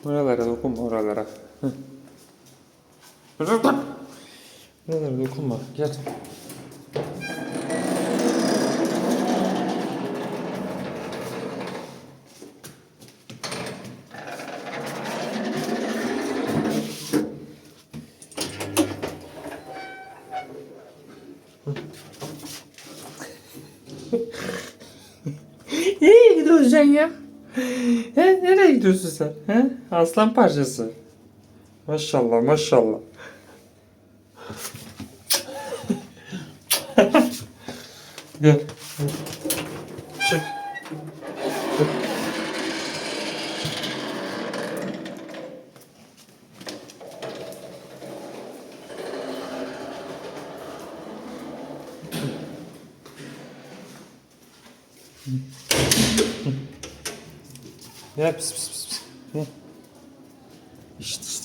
Oralara dokunma oralara. Hı. Oralara dokunma. Gel. Nereye gidiyorsun sen ya? He, nereye gidiyorsun sen? He? Aslan parçası. Maşallah maşallah. Gel. Çık. Gel pis pis pis. Gel. İşte.